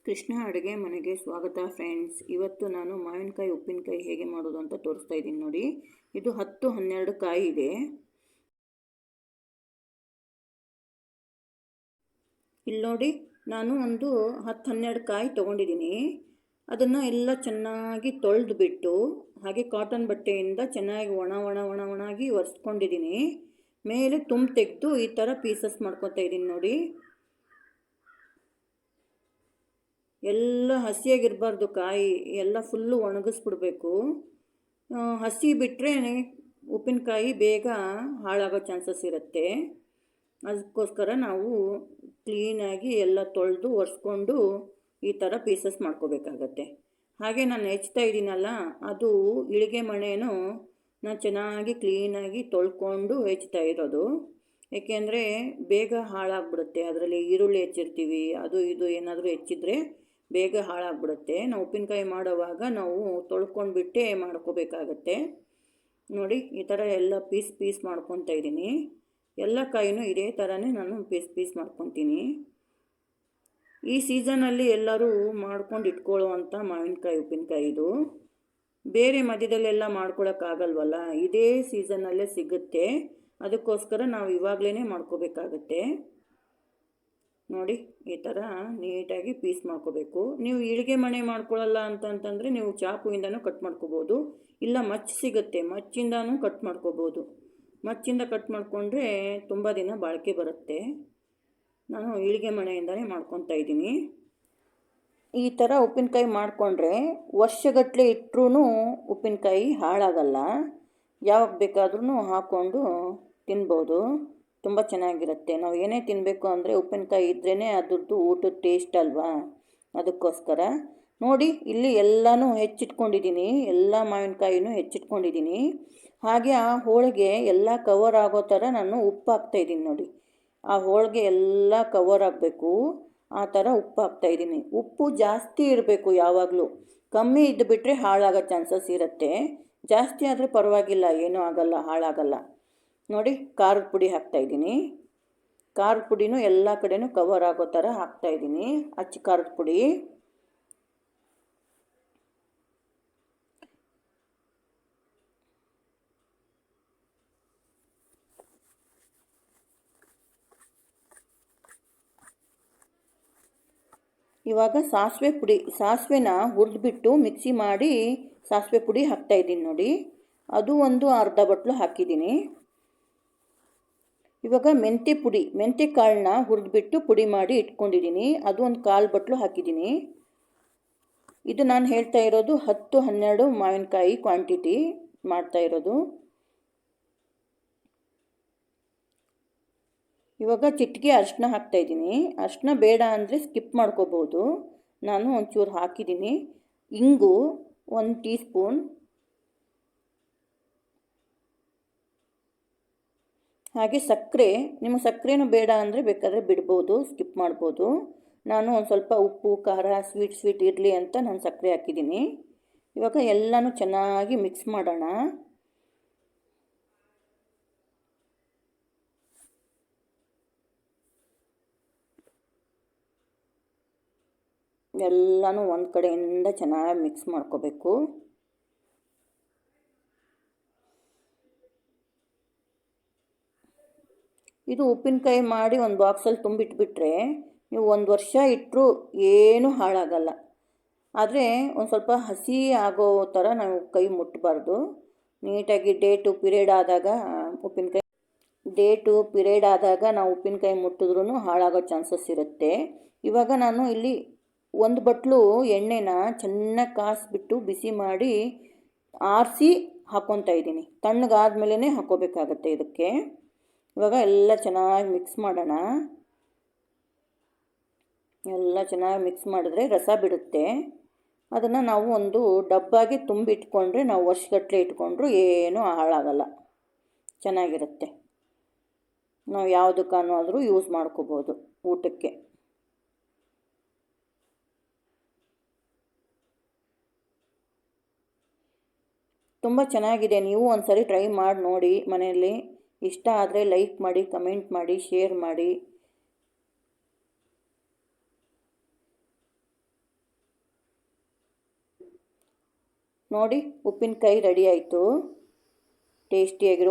ಕೃಷ್ಣ ಅಡುಗೆ ಮನೆಗೆ ಸ್ವಾಗತ ಫ್ರೆಂಡ್ಸ್. ಇವತ್ತು ನಾನು ಮಾವಿನಕಾಯಿ ಉಪ್ಪಿನಕಾಯಿ ಹೇಗೆ ಮಾಡೋದು ಅಂತ ತೋರಿಸ್ತಾ ಇದ್ದೀನಿ ನೋಡಿ. ಇದು 10-12 ಕಾಯಿ ಇದೆ. ಇಲ್ಲಿ ನೋಡಿ, ನಾನು ಒಂದು 10-12 ಕಾಯಿ ತೊಗೊಂಡಿದ್ದೀನಿ. ಅದನ್ನು ಎಲ್ಲ ಚೆನ್ನಾಗಿ ತೊಳೆದು ಬಿಟ್ಟು ಹಾಗೆ ಕಾಟನ್ ಬಟ್ಟೆಯಿಂದ ಚೆನ್ನಾಗಿ ಒಣಗಿ ಒರೆಸ್ಕೊಂಡಿದ್ದೀನಿ. ಮೇಲೆ ತೆಗೆದು ಈ ಥರ ಪೀಸಸ್ ಮಾಡ್ಕೊತಾ ಇದ್ದೀನಿ ನೋಡಿ. ಎಲ್ಲ ಹಸಿಯಾಗಿರಬಾರ್ದು, ಕಾಯಿ ಎಲ್ಲ ಫುಲ್ಲು ಒಣಗಿಸ್ಬಿಡ್ಬೇಕು. ಹಸಿ ಬಿಟ್ಟರೆ ಉಪ್ಪಿನಕಾಯಿ ಬೇಗ ಹಾಳಾಗೋ ಚಾನ್ಸಸ್ ಇರುತ್ತೆ. ಅದಕ್ಕೋಸ್ಕರ ನಾವು ಕ್ಲೀನಾಗಿ ಎಲ್ಲ ತೊಳೆದು ಒರೆಸ್ಕೊಂಡು ಈ ಥರ ಪೀಸಸ್ ಮಾಡ್ಕೋಬೇಕಾಗತ್ತೆ. ಹಾಗೆ ನಾನು ಹೆಚ್ತಾ ಇದ್ದೀನಲ್ಲ, ಅದು ಇಳಿಗೆ ಮಣೆನೂ ನಾನು ಚೆನ್ನಾಗಿ ಕ್ಲೀನಾಗಿ ತೊಳ್ಕೊಂಡು ಹೆಚ್ತಾ ಇರೋದು. ಏಕೆಂದರೆ ಬೇಗ ಹಾಳಾಗ್ಬಿಡುತ್ತೆ. ಅದರಲ್ಲಿ ಈರುಳ್ಳಿ ಹೆಚ್ಚಿರ್ತೀವಿ, ಅದು ಇದು ಏನಾದರೂ ಹೆಚ್ಚಿದ್ರೆ ಬೇಗ ಹಾಳಾಗ್ಬಿಡುತ್ತೆ. ನಾವು ಉಪ್ಪಿನಕಾಯಿ ಮಾಡೋವಾಗ ನಾವು ತೊಳ್ಕೊಂಡ್ಬಿಟ್ಟೆ ಮಾಡ್ಕೋಬೇಕಾಗತ್ತೆ ನೋಡಿ. ಈ ಥರ ಎಲ್ಲ ಪೀಸ್ ಮಾಡ್ಕೊತಾ ಇದ್ದೀನಿ. ಎಲ್ಲ ಕಾಯಿನೂ ಇದೇ ಥರನೇ ನಾನು ಪೀಸ್ ಮಾಡ್ಕೊತೀನಿ. ಈ ಸೀಸನಲ್ಲಿ ಎಲ್ಲರೂ ಮಾಡ್ಕೊಂಡು ಇಟ್ಕೊಳ್ಳುವಂಥ ಮಾವಿನಕಾಯಿ ಉಪ್ಪಿನಕಾಯಿ ಇದು. ಬೇರೆ ಮಧ್ಯದಲ್ಲೆಲ್ಲ ಮಾಡ್ಕೊಳ್ಳೋಕ್ಕಾಗಲ್ವಲ್ಲ, ಇದೇ ಸೀಸನ್ನಲ್ಲೇ ಸಿಗುತ್ತೆ. ಅದಕ್ಕೋಸ್ಕರ ನಾವು ಇವಾಗಲೇ ಮಾಡ್ಕೋಬೇಕಾಗತ್ತೆ ನೋಡಿ. ಈ ಥರ ನೀಟಾಗಿ ಪೀಸ್ ಮಾಡ್ಕೋಬೇಕು. ನೀವು ಇಳಿಗೆ ಮಣೆ ಮಾಡ್ಕೊಳ್ಳಲ್ಲ ಅಂತಂತಂದರೆ ನೀವು ಚಾಕುವಿಂದನೂ ಕಟ್ ಮಾಡ್ಕೋಬೋದು, ಇಲ್ಲ ಮಚ್ಚು ಸಿಗುತ್ತೆ, ಮಚ್ಚಿಂದನೂ ಕಟ್ ಮಾಡ್ಕೋಬೋದು. ಮಚ್ಚಿಂದ ಕಟ್ ಮಾಡಿಕೊಂಡ್ರೆ ತುಂಬ ದಿನ ಬಾಳಿಕೆ ಬರುತ್ತೆ. ನಾನು ಇಳಿಗೆ ಮಣೆಯಿಂದನೇ ಮಾಡ್ಕೊತಾ ಇದ್ದೀನಿ. ಈ ಥರ ಉಪ್ಪಿನಕಾಯಿ ಮಾಡಿಕೊಂಡ್ರೆ ವರ್ಷಗಟ್ಟಲೆ ಇಟ್ಟರೂ ಉಪ್ಪಿನಕಾಯಿ ಹಾಳಾಗಲ್ಲ. ಯಾವಾಗ ಬೇಕಾದ್ರೂ ಹಾಕ್ಕೊಂಡು ತಿನ್ಬೋದು. ತುಂಬ ಚೆನ್ನಾಗಿರುತ್ತೆ. ನಾವು ಏನೇ ತಿನ್ನಬೇಕು ಅಂದರೆ ಉಪ್ಪಿನಕಾಯಿ ಇದ್ರೇ ಅದ್ರದ್ದು ಊಟದ ಟೇಸ್ಟ್ ಅಲ್ವಾ. ಅದಕ್ಕೋಸ್ಕರ ನೋಡಿ, ಇಲ್ಲಿ ಎಲ್ಲನೂ ಹೆಚ್ಚಿಟ್ಕೊಂಡಿದ್ದೀನಿ, ಎಲ್ಲ ಮಾವಿನಕಾಯಿನೂ ಹೆಚ್ಚಿಟ್ಕೊಂಡಿದ್ದೀನಿ. ಹಾಗೆ ಆ ಹೋಳಿಗೆ ಎಲ್ಲ ಕವರ್ ಆಗೋ ಥರ ನಾನು ಉಪ್ಪು ಹಾಕ್ತಾಯಿದ್ದೀನಿ ನೋಡಿ. ಆ ಹೋಳಿಗೆ ಎಲ್ಲ ಕವರ್ ಆಗಬೇಕು, ಆ ಥರ ಉಪ್ಪು ಹಾಕ್ತಾಯಿದ್ದೀನಿ. ಉಪ್ಪು ಜಾಸ್ತಿ ಇರಬೇಕು ಯಾವಾಗಲೂ. ಕಮ್ಮಿ ಇದ್ದುಬಿಟ್ರೆ ಹಾಳಾಗೋ ಚಾನ್ಸಸ್ ಇರುತ್ತೆ. ಜಾಸ್ತಿ ಆದರೆ ಪರವಾಗಿಲ್ಲ, ಏನೂ ಆಗಲ್ಲ, ಹಾಳಾಗಲ್ಲ ನೋಡಿ. ಖಾರದ ಪುಡಿ ಹಾಕ್ತಾಯಿದ್ದೀನಿ. ಖಾರದ ಪುಡಿನೂ ಎಲ್ಲ ಕಡೆನೂ ಕವರ್ ಆಗೋ ಥರ ಹಾಕ್ತಾಯಿದ್ದೀನಿ, ಅಚ್ಚ ಖಾರದ ಪುಡಿ. ಇವಾಗ ಸಾಸಿವೆನ ಹುರಿದ್ಬಿಟ್ಟು ಮಿಕ್ಸಿ ಮಾಡಿ ಸಾಸಿವೆ ಪುಡಿ ಹಾಕ್ತಾಯಿದ್ದೀನಿ ನೋಡಿ. ಅದು ಒಂದು ಅರ್ಧ ಬಟ್ಲು ಹಾಕಿದ್ದೀನಿ. ಇವಾಗ ಮೆಂತ್ಯ ಕಾಳನ್ನ ಹುರಿದ್ಬಿಟ್ಟು ಪುಡಿ ಮಾಡಿ ಇಟ್ಕೊಂಡಿದ್ದೀನಿ, ಅದು ಒಂದು 1/4 ಬಟ್ಲು ಹಾಕಿದ್ದೀನಿ. ಇದು ನಾನು ಹೇಳ್ತಾ ಇರೋದು 10-12 ಮಾವಿನಕಾಯಿ ಕ್ವಾಂಟಿಟಿ ಮಾಡ್ತಾ ಇರೋದು. ಇವಾಗ ಚಿಟಿಕೆ ಅರಿಶಿನ ಹಾಕ್ತಾಯಿದ್ದೀನಿ. ಅರಿಶಿನ ಬೇಡ ಅಂದರೆ ಸ್ಕಿಪ್ ಮಾಡ್ಕೋಬೋದು, ನಾನು ಒಂಚೂರು ಹಾಕಿದ್ದೀನಿ. ಇಂಗು 1 ಟೀ ಸ್ಪೂನ್, ಹಾಗೆ ಸಕ್ಕರೆ. ನಿಮ್ಮ ಸಕ್ಕರೆನೂ ಬೇಡ ಅಂದರೆ ಬೇಕಾದರೆ ಬಿಡ್ಬೋದು, ಸ್ಕಿಪ್ ಮಾಡ್ಬೋದು. ನಾನು ಒಂದು ಸ್ವಲ್ಪ ಉಪ್ಪು ಖಾರ ಸ್ವೀಟ್ ಇರಲಿ ಅಂತ ನಾನು ಸಕ್ಕರೆ ಹಾಕಿದ್ದೀನಿ. ಇವಾಗ ಎಲ್ಲನೂ ಚೆನ್ನಾಗಿ ಮಿಕ್ಸ್ ಮಾಡೋಣ. ಎಲ್ಲನೂ ಒಂದು ಕಡೆಯಿಂದ ಚೆನ್ನಾಗಿ ಮಿಕ್ಸ್ ಮಾಡ್ಕೋಬೇಕು. ಇದು ಉಪ್ಪಿನಕಾಯಿ ಮಾಡಿ ಒಂದು ಬಾಕ್ಸಲ್ಲಿ ತುಂಬಿಟ್ಬಿಟ್ರೆ ನೀವು 1 ವರ್ಷ ಇಟ್ಟರೂ ಏನೂ ಹಾಳಾಗಲ್ಲ. ಆದರೆ ಒಂದು ಸ್ವಲ್ಪ ಹಸಿ ಆಗೋ ಥರ ನಾವು ಕೈ ಮುಟ್ಟಬಾರ್ದು. ನೀಟಾಗಿ ಡೇ ಟು ಪಿರಿಯಡ್ ಆದಾಗ ನಾವು ಉಪ್ಪಿನಕಾಯಿ ಮುಟ್ಟಿದ್ರೂ ಹಾಳಾಗೋ ಚಾನ್ಸಸ್ ಇರುತ್ತೆ. ಇವಾಗ ನಾನು ಇಲ್ಲಿ 1 ಬಟ್ಲು ಎಣ್ಣೆನ ಚೆನ್ನಾಗಿ ಕಾಯಿಸ್ಬಿಟ್ಟು ಬಿಸಿ ಮಾಡಿ ಆರಿಸಿ ಹಾಕ್ಕೊತಾ ಇದ್ದೀನಿ. ತಣ್ಣಗಾದ್ಮೇಲೆ ಹಾಕ್ಕೋಬೇಕಾಗತ್ತೆ ಇದಕ್ಕೆ. ಇವಾಗ ಎಲ್ಲ ಚೆನ್ನಾಗಿ ಮಿಕ್ಸ್ ಮಾಡೋಣ. ಎಲ್ಲ ಚೆನ್ನಾಗಿ ಮಿಕ್ಸ್ ಮಾಡಿದ್ರೆ ರಸ ಬಿಡುತ್ತೆ. ಅದನ್ನು ನಾವು ಒಂದು ಡಬ್ಬಾಗಿ ತುಂಬಿಟ್ಕೊಂಡ್ರೆ ನಾವು ವರ್ಷಗಟ್ಟಲೆ ಇಟ್ಕೊಂಡ್ರೂ ಏನೂ ಹಾಳಾಗಲ್ಲ, ಚೆನ್ನಾಗಿರುತ್ತೆ. ನಾವು ಯಾವುದಕ್ಕಾದ್ರೂ ಯೂಸ್ ಮಾಡ್ಕೋಬೋದು ಊಟಕ್ಕೆ. ತುಂಬ ಚೆನ್ನಾಗಿದೆ. ನೀವು ಒಂದು ಸರಿ ಟ್ರೈ ಮಾಡಿ ನೋಡಿ ಮನೆಯಲ್ಲಿ. ಇಷ್ಟ ಆದರೆ ಲೈಕ್ ಮಾಡಿ, ಕಮೆಂಟ್ ಮಾಡಿ, ಶೇರ್ ಮಾಡಿ. ನೋಡಿ ಉಪ್ಪಿನಕಾಯಿ ರೆಡಿ ಆಯಿತು. ಟೇಸ್ಟಿಯಾಗಿರೋ